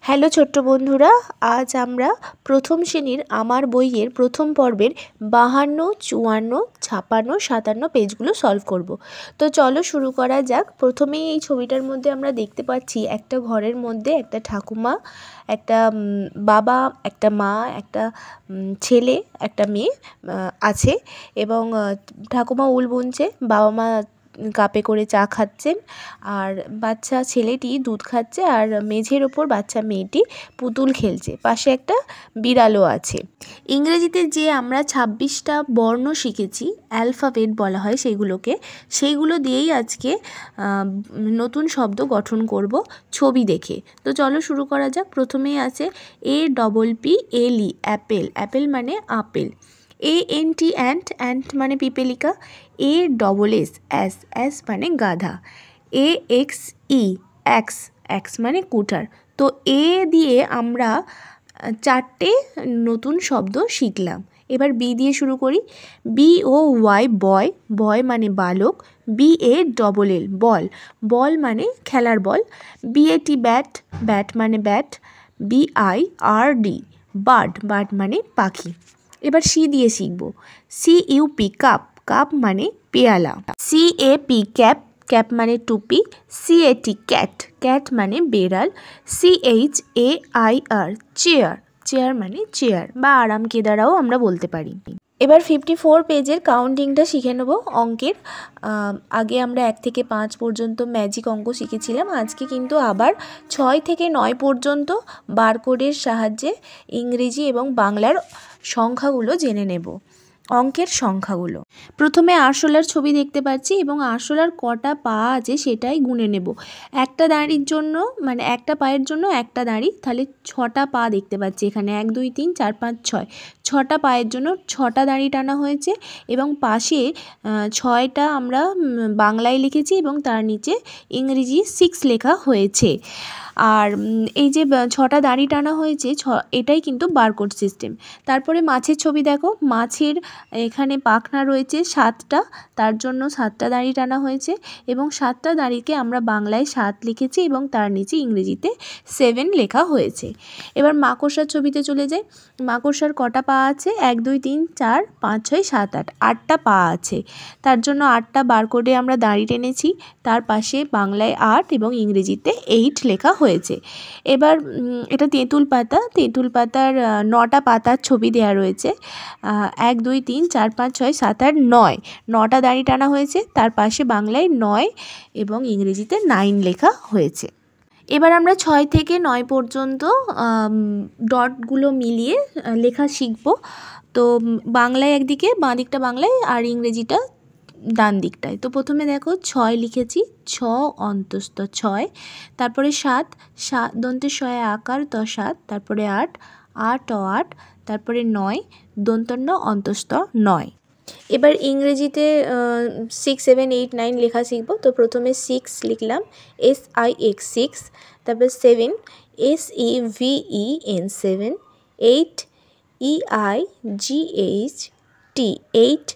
Hello ছোট্ট বন্ধুরা, আজ আমরা প্রথম শ্রেণীর আমার বইয়ের প্রথম পর্বের 52, 54, 56, 57 পেজগুলো সলভ করব। তো চলো শুরু করা যাক। প্রথমেই এই ছবিটার মধ্যে আমরা দেখতে পাচ্ছি একটা ঘরের মধ্যে একটা ঠাকুমা, একটা বাবা, একটা মা, একটা ছেলে, একটা মেয়ে আছে এবং ঠাকুমা উল বুনছে, বাবা মা কাপে করে চা খাচ্ছেন আর বাচ্চা ছেলেটি দুধ খাচ্ছে আর মেঝের ওপর বাচ্চা মেয়েটি পুতুল খেলছে, পাশে একটা বিড়ালও আছে। ইংরেজিতে যে আমরা 26টা বর্ণ শিখেছি, অ্যালফাবেট বলা হয় সেইগুলো দিয়েই আজকে নতুন শব্দ গঠন করব ছবি দেখে। তো চলো শুরু করা যাক। প্রথমেই আছে APPLE অ্যাপেল, অ্যাপেল মানে আপেল। ANT অ্যান্ট মানে পিপেলিকা। ASS মানে গাধা। AXE অ্যাক্স মানে কুঠার। তো এ দিয়ে আমরা 4টে নতুন শব্দ শিখলাম। এবার বি দিয়ে শুরু করি। BOY বয় মানে বালক। BALL বল মানে খেলার বল। BAT ব্যাট মানে ব্যাট। BIRD বার্ড মানে পাখি। এবার সি দিয়ে শিখব। CUP কাপ মানে পেয়ালা। CAP ক্যাপ মানে টুপি। CAT ক্যাট মানে বেড়াল। CHAIR চেয়ার মানে চেয়ার বা আরাম কেদারাও আমরা বলতে পারি। এবার 54 পেজের কাউন্টিংটা শিখে নেব অঙ্কের। আগে আমরা 1 থেকে 5 পর্যন্ত ম্যাজিক অঙ্ক শিখেছিলাম, আজকে কিন্তু আবার 6 থেকে 9 পর্যন্ত বারকোডের সাহায্যে ইংরেজি এবং বাংলার সংখ্যাগুলো জেনে নেব, অঙ্কের সংখ্যাগুলো। প্রথমে আরশোলার ছবি দেখতে পাচ্ছি এবং আরশোলার কটা পা আছে সেটাই গুনে নেব। একটা দাঁড়ির জন্য মানে একটা পায়ের জন্য একটা দাঁড়ি, তাহলে 6টা পা দেখতে পাচ্ছি এখানে। 1 2 3 4 5 6, 6টা পায়ের জন্য 6টা দাঁড়ি টানা হয়েছে এবং পাশে 6টা আমরা বাংলায় লিখেছি এবং তার নিচে ইংরেজি 6 লেখা হয়েছে। আর এই যে 6টা দাঁড়ি টানা হয়েছে এটাই কিন্তু বারকোড সিস্টেম। তারপরে মাছের ছবি দেখো, মাছের এখানে পাখনা রয়েছে 7টা, তার জন্য 7টা দাঁড়ি টানা হয়েছে এবং 7টা দাঁড়িকে আমরা বাংলায় 7 লিখেছি এবং তার নিচে ইংরেজিতে 7 লেখা হয়েছে। এবার মাকড়সার ছবিতে চলে যাই। মাকড়সার কটা পা আছে? 1 2 3 4 5 6 7 8, 8টা পা আছে, তার জন্য 8টা বারকোডে আমরা দাঁড়ি টেনেছি, তার পাশে বাংলায় 8 এবং ইংরেজিতে 8 লেখা হয়েছে। এবার এটা তেঁতুল পাতার 9টা পাতার ছবি দেওয়া রয়েছে। 1 2 3 4 5 6 7 8 9, 9টা দাঁড়ি টানা হয়েছে, তার পাশে বাংলায় 9 এবং ইংরেজিতে 9 লেখা হয়েছে। এবার আমরা 6 থেকে 9 পর্যন্ত ডটগুলো মিলিয়ে লেখা শিখব। তো বাংলায় একদিকে, বাঁ দিকটা বাংলায় আর ইংরেজিটা ডান দিকটায়। তো প্রথমে দেখো 6 লিখেছি, 6 অন্তস্থ 6, তারপরে 7 দন্তের শয়ে আকার ত 7, তারপরে 8 8, তারপরে 9 দন্তন্য অন্তস্থ 9। এবার ইংরেজিতে 6 7 8 9 লেখা শিখব। তো প্রথমে 6 লিখলাম, SIX 6, তারপর 7 SEVEN 7, 8 EIGHT 8,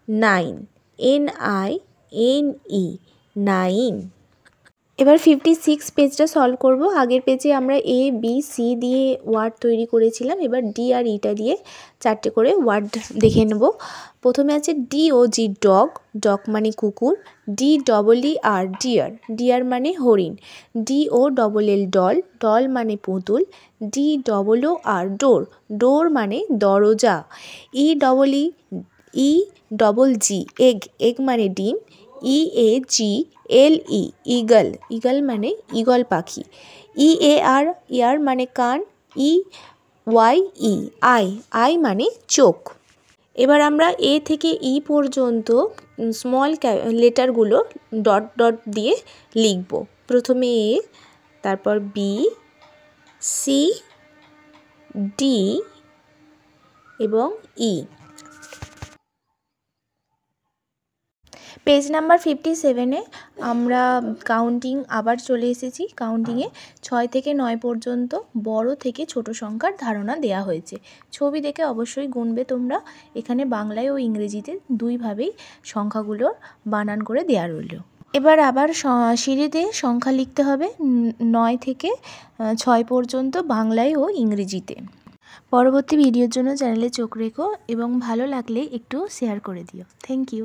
9 NINE 9। এবার 56 পেজটা সলভ করব। আগের পেজে আমরা ABC দিয়ে ওয়ার্ড তৈরি করেছিলাম, এবার D আর Eটা দিয়ে 4টে করে ওয়ার্ড দেখে নেব। প্রথমে আছে DOG ডগ মানে কুকুর। DEER ডিয়ার মানে হরিণ। DOLL ডল মানে পুতুল। DOOR ডোর মানে দরজা। EGG এগ মানে ডিম। EAGLE ঈগল মানে ঈগল পাখি। EAR মানে কান। EYE আই মানে চোখ। এবার আমরা A থেকে E পর্যন্ত স্মল লেটারগুলো ডট দিয়ে লিখব। প্রথমে A, তারপর B, C, D এবং E। পেজ নাম্বার 57-এ আমরা কাউন্টিং আবার চলে এসেছি। কাউন্টিংয়ে 6 থেকে 9 পর্যন্ত বড় থেকে ছোট সংখ্যার ধারণা দেয়া হয়েছে। ছবি দেখে অবশ্যই গুনবে তোমরা। এখানে বাংলায় ও ইংরেজিতে দুইভাবেই সংখ্যাগুলোর বানান করে দেয়া রইল। এবার আবার সিঁড়িতে সংখ্যা লিখতে হবে 9 থেকে 6 পর্যন্ত বাংলায় ও ইংরেজিতে। পরবর্তী ভিডিওর জন্য চ্যানেলে চোখ রেখো এবং ভালো লাগলে একটু শেয়ার করে দিও। Thank you.